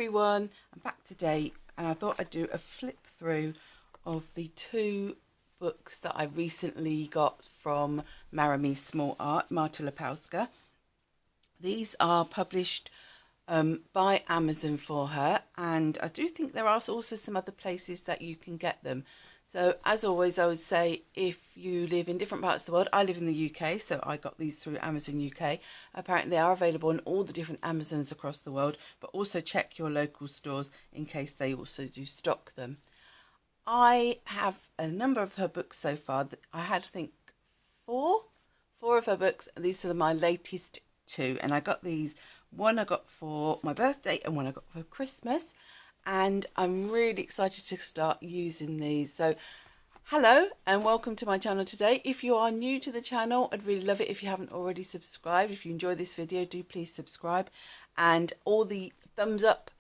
everyone, I'm back today and I thought I'd do a flip through of the two books that I recently got from Maremi Small Art, Marta Lapowska. These are published by Amazon for her, and I do think there are also some other places that you can get them. So as always, I would say if you live in different parts of the world, I live in the UK, so I got these through Amazon UK. Apparently they are available in all the different Amazons across the world, but also check your local stores in case they also do stock them. I have a number of her books so far. I had, I think, four of her books, and these are my latest two. And I got these, one I got for my birthday and one I got for Christmas. And I'm really excited to start using these. So hello and welcome to my channel today. If you are new to the channel, I'd really love it if you haven't already subscribed. If you enjoy this video, do please subscribe, and all the thumbs up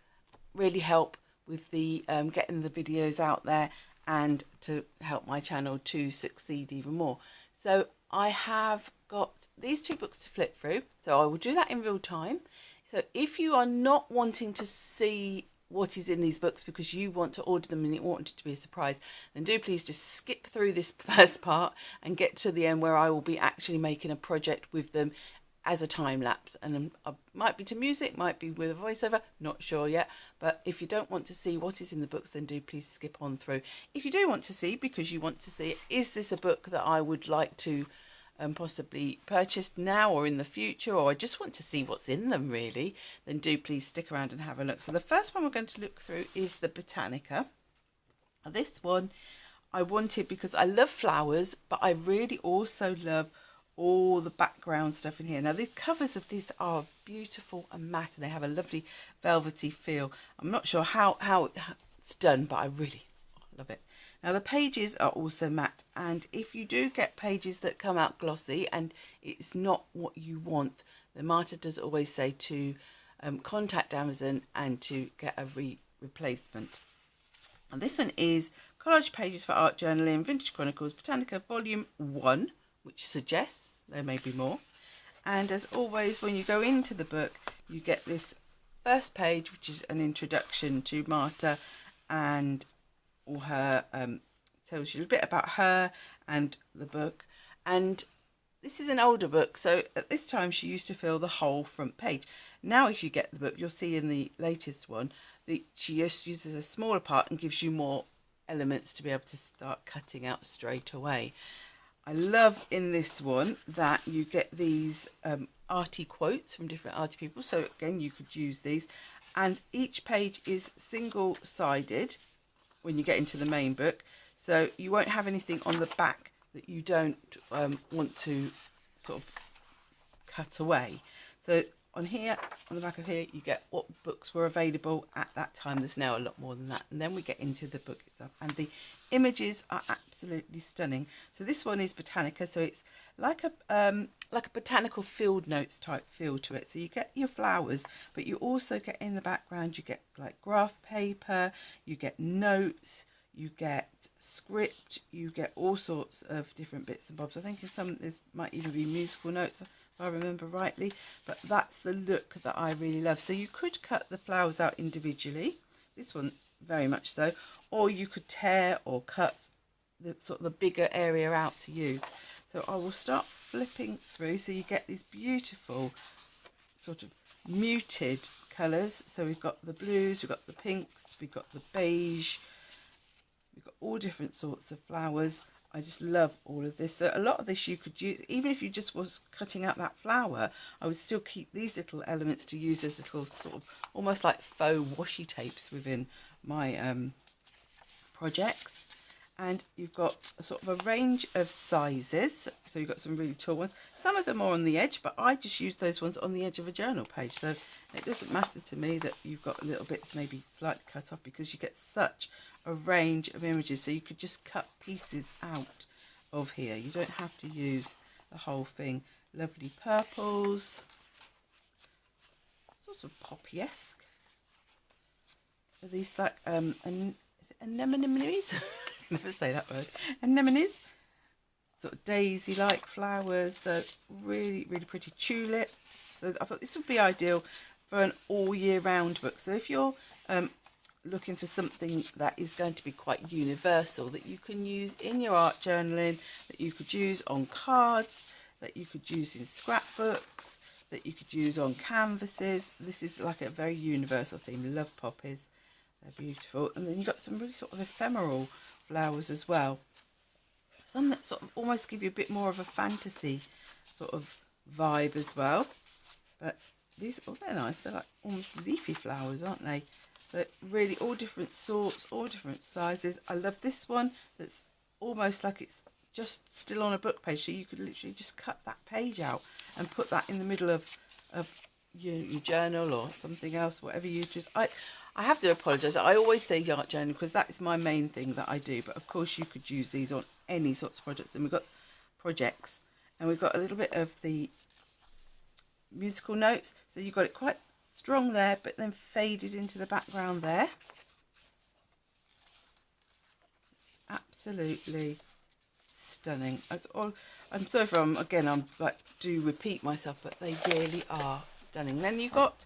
really help with the getting the videos out there and to help my channel to succeed even more. So I have got these two books to flip through, so I will do that in real time. So if you are not wanting to see what is in these books because you want to order them and you want it to be a surprise, then do please just skip through this first part and get to the end where I will be actually making a project with them as a time lapse, and I might be to music, might be with a voiceover, not sure yet. But if you don't want to see what is in the books, then do please skip on through. If you do want to see, because you want to see, is this a book that I would like to possibly purchase now or in the future, or I just want to see what's in them really, then do please stick around and have a look. So the first one we're going to look through is the Botanica. Now this one I wanted because I love flowers, but I really also love all the background stuff in here. Now the covers of these are beautiful and matte, and they have a lovely velvety feel. I'm not sure how it's done, but I really love it. Now the pages are also matte, and if you do get pages that come out glossy and it's not what you want, then Marta does always say to contact Amazon and to get a replacement. And this one is Collage Pages for Art Journaling, Vintage Chronicles, Botanica Volume 1, which suggests there may be more. And as always, when you go into the book, you get this first page, which is an introduction to Marta and all her, tells you a bit about her and the book. And this is an older book, so at this time she used to fill the whole front page. Now if you get the book, you'll see in the latest one that she just uses a smaller part and gives you more elements to be able to start cutting out straight away. I love in this one that you get these arty quotes from different arty people, so again you could use these, and each page is single-sided when you get into the main book, so you won't have anything on the back that you don't want to sort of cut away. So on here, on the back of here, you get what books were available at that time. There's now a lot more than that, and then we get into the book itself, and the images are absolutely stunning. So this one is Botanica, so it's like a botanical field notes type feel to it. So you get your flowers, but you also get in the background, you get like graph paper, you get notes, you get script, you get all sorts of different bits and bobs. I think in some this might even be musical notes, if I remember rightly, but that's the look that I really love. So you could cut the flowers out individually, this one very much so, or you could tear or cut the sort of the bigger area out to use. So I will start flipping through, so you get these beautiful sort of muted colours. So we've got the blues, we've got the pinks, we've got the beige, we've got all different sorts of flowers. I just love all of this. So a lot of this you could use, even if you just was cutting out that flower, I would still keep these little elements to use as little sort of almost like faux washi tapes within my projects. And you've got a sort of a range of sizes, so you've got some really tall ones. Some of them are on the edge, but I just use those ones on the edge of a journal page, so it doesn't matter to me that you've got little bits maybe slightly cut off, because you get such a range of images. So you could just cut pieces out of here, you don't have to use the whole thing. Lovely purples, sort of poppy-esque. Are these like anemones? Never say that word. Anemones, sort of daisy-like flowers. So really, really pretty tulips. So I thought this would be ideal for an all year round book. So if you're looking for something that is going to be quite universal, that you can use in your art journaling, that you could use on cards, that you could use in scrapbooks, that you could use on canvases. This is like a very universal theme. Love poppies, they're beautiful. And then you've got some really sort of ephemeral flowers as well. Some that sort of almost give you a bit more of a fantasy sort of vibe as well. But these, oh, they're nice. They're like almost leafy flowers, aren't they? But really all different sorts, all different sizes. I love this one that's almost like it's just still on a book page, so you could literally just cut that page out and put that in the middle of your journal or something else, whatever you just. I have to apologise. I always say art journal because that is my main thing that I do. But of course, you could use these on any sorts of projects. And we've got projects, and we've got a little bit of the musical notes. So you've got it quite strong there, but then faded into the background there. Absolutely stunning. That's all. I'm sorry if I'm like do repeat myself, but they really are stunning. Then you've got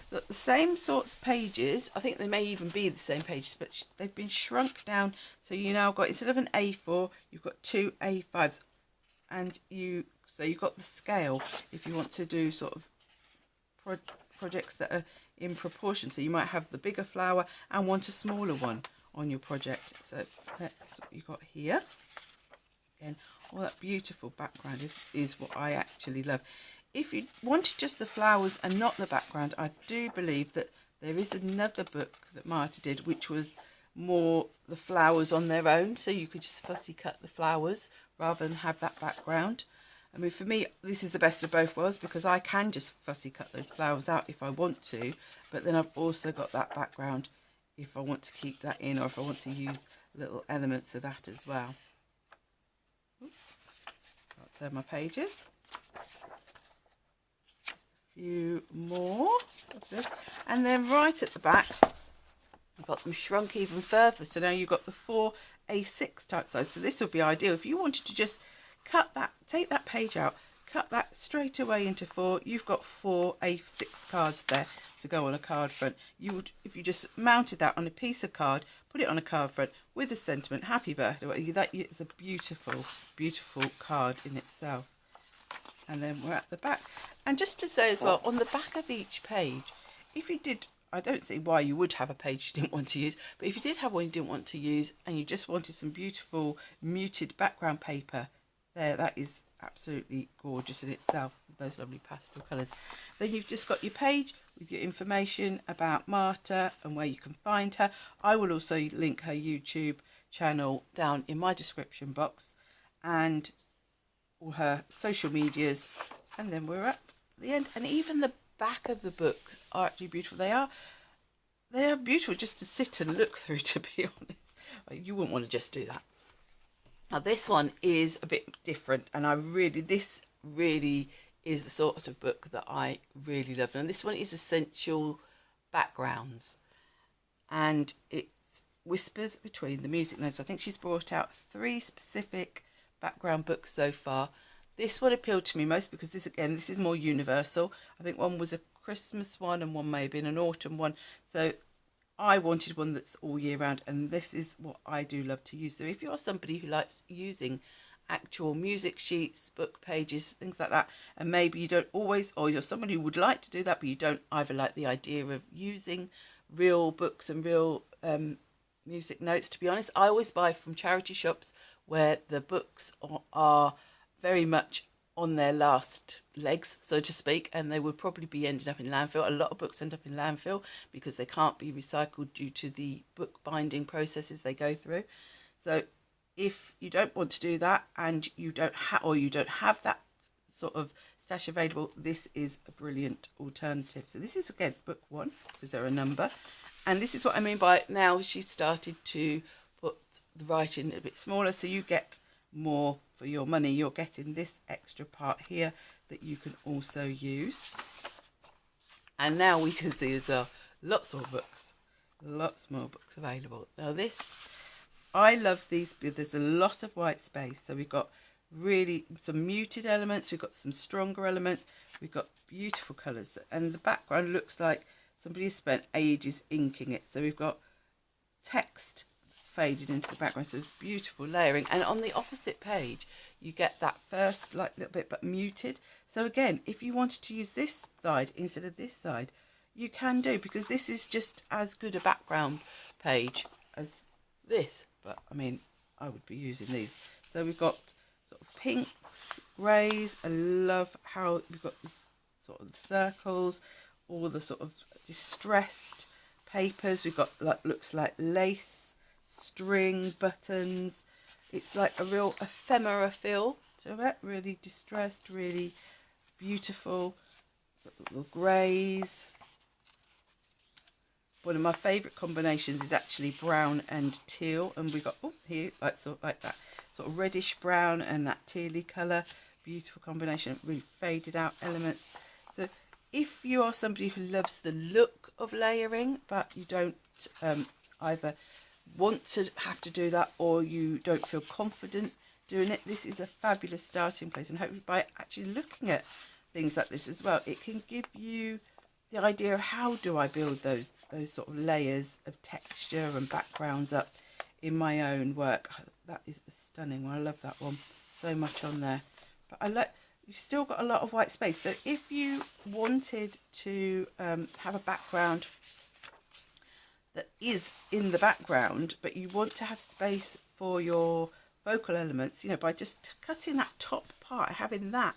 the same sorts of pages. I think they may even be the same pages, but they've been shrunk down. So you now got, instead of an A4, you've got two A5s, and you've got the scale if you want to do sort of projects that are in proportion. So you might have the bigger flower and want a smaller one on your project. So that's what you've got here. Again, all that beautiful background is what I actually love. If you wanted just the flowers and not the background, I do believe that there is another book that Marta did, which was more the flowers on their own. So you could just fussy cut the flowers rather than have that background. I mean, for me, this is the best of both worlds because I can just fussy cut those flowers out if I want to. But then I've also got that background if I want to keep that in, or if I want to use little elements of that as well. Oops. I'll turn my pages. Few more of this, and then right at the back I've got them shrunk even further, so now you've got the 4 A6 type size. So this would be ideal if you wanted to just cut that, take that page out, cut that straight away into 4. You've got 4 A6 cards there to go on a card front. You would, if you just mounted that on a piece of card, put it on a card front with a sentiment, happy birthday, that is a beautiful, beautiful card in itself. And then we're at the back. And just to say as well, on the back of each page, if you did, I don't see why you would have a page you didn't want to use, but if you did have one you didn't want to use and you just wanted some beautiful muted background paper, there, that is absolutely gorgeous in itself, with those lovely pastel colours. Then you've just got your page with your information about Marta and where you can find her. I will also link her YouTube channel down in my description box, and all her social medias. And then we're at the end, and even the back of the book are actually beautiful. They are beautiful just to sit and look through, to be honest. You wouldn't want to just do that. Now this one is a bit different, and this really is the sort of book that I really love. And this one is Essential Backgrounds, and it whispers between the music notes. I think she's brought out 3 specific background books so far. This one appealed to me most because this is more universal. I think one was a Christmas one and one may have been an autumn one. So I wanted one that's all year round, and this is what I do love to use. So if you're somebody who likes using actual music sheets, book pages, things like that, and maybe you don't always, or you're somebody who would like to do that, but you don't either like the idea of using real books and real music notes. To be honest, I always buy from charity shops where the books are very much on their last legs, so to speak, and they would probably be ending up in landfill. A lot of books end up in landfill because they can't be recycled due to the book binding processes they go through. So if you don't want to do that, and you don't have that sort of stash available, this is a brilliant alternative. So this is, again, book 1 because they're a number, and this is what I mean by now she's started to put the writing a bit smaller, so you get more for your money. You're getting this extra part here that you can also use. And now we can see as well lots more books available. Now this, I love these, there's a lot of white space, so we've got really some muted elements, we've got some stronger elements, we've got beautiful colours, and the background looks like somebody has spent ages inking it. So we've got text faded into the background, so it's beautiful layering. And on the opposite page you get that first like little bit but muted. So again, if you wanted to use this side instead of this side, you can do, because this is just as good a background page as this, but I mean I would be using these. So we've got sort of pinks, greys. I love how we've got this sort of circles, all the sort of distressed papers. We've got like, looks like lace, string, buttons. It's like a real ephemera feel to it, really distressed, really beautiful. Little greys. One of my favourite combinations is actually brown and teal, and we got here like sort of like that sort of reddish brown and that tealy colour. Beautiful combination, really faded out elements. So if you are somebody who loves the look of layering, but you don't either want to have to do that, or you don't feel confident doing it, this is a fabulous starting place. And hopefully by actually looking at things like this as well, it can give you the idea of how do I build those sort of layers of texture and backgrounds up in my own work. That is a stunning one. I love that one so much on there. But I like, you've still got a lot of white space. So if you wanted to have a background that is in the background, but you want to have space for your focal elements, you know, by just cutting that top part, having that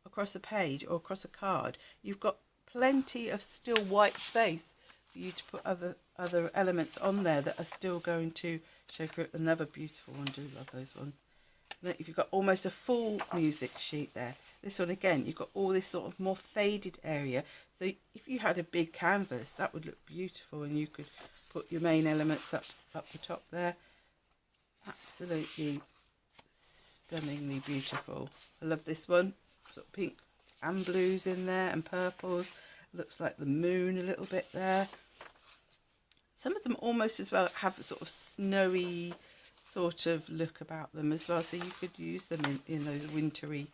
across a page or across a card, you've got plenty of still white space for you to put other elements on there that are still going to show through. Another beautiful one, I do love those ones. And if you've got almost a full music sheet there, this one again, you've got all this sort of more faded area. So if you had a big canvas, that would look beautiful, and you could put your main elements up the top there. Absolutely stunningly beautiful. I love this one, sort of pink and blues in there and purples. Looks like the moon a little bit there. Some of them almost as well have a sort of snowy sort of look about them as well, so you could use them in those wintry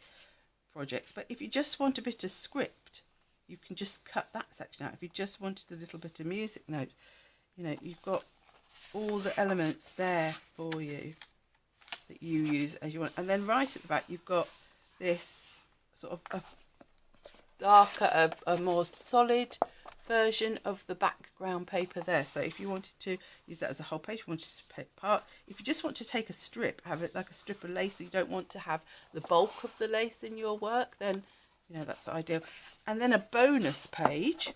projects. But if you just want a bit of script, you can just cut that section out. If you just wanted a little bit of music notes, you know, you've got all the elements there for you that you use as you want. And then right at the back you've got this sort of a darker, a more solid version of the background paper there. So if you wanted to use that as a whole page, if you wanted to take part, if you just want to take a strip, have it like a strip of lace, you don't want to have the bulk of the lace in your work, then you know that's ideal. And then a bonus page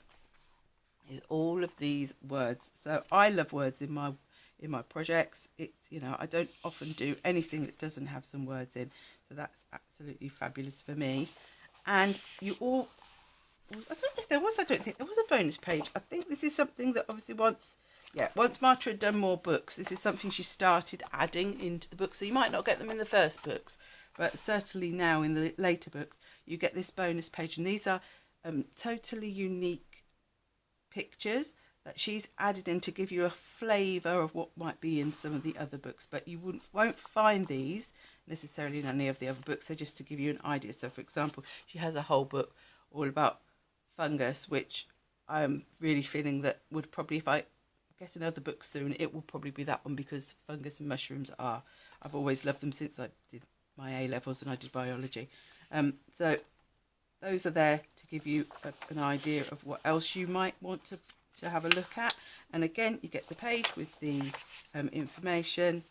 is all of these words. So I love words in my projects. It's, you know, I don't often do anything that doesn't have some words in, so that's absolutely fabulous for me. And you all, I don't know if there was, I don't think there was a bonus page. I think this is something that obviously once Marta had done more books, this is something she started adding into the books. So you might not get them in the first books, but certainly now in the later books you get this bonus page, and these are totally unique pictures that she's added in to give you a flavour of what might be in some of the other books, but you won't find these necessarily in any of the other books. They're just to give you an idea. So for example, she has a whole book all about fungus, which I'm really feeling that would probably, if I get another book soon, it will probably be that one, because fungus and mushrooms are, I've always loved them since I did my A-levels and I did biology. So those are there to give you an idea of what else you might want to have a look at. And again, you get the page with the information,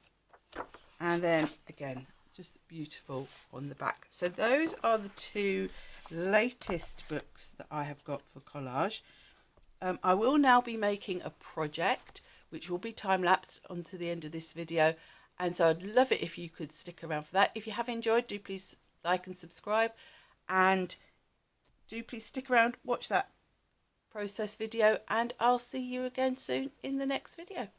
and then again just beautiful on the back. So those are the two latest books that I have got for collage. I will now be making a project which will be time-lapsed onto the end of this video, and so I'd love it if you could stick around for that. If you have enjoyed, do please like and subscribe, and do please stick around, watch that process video, and I'll see you again soon in the next video.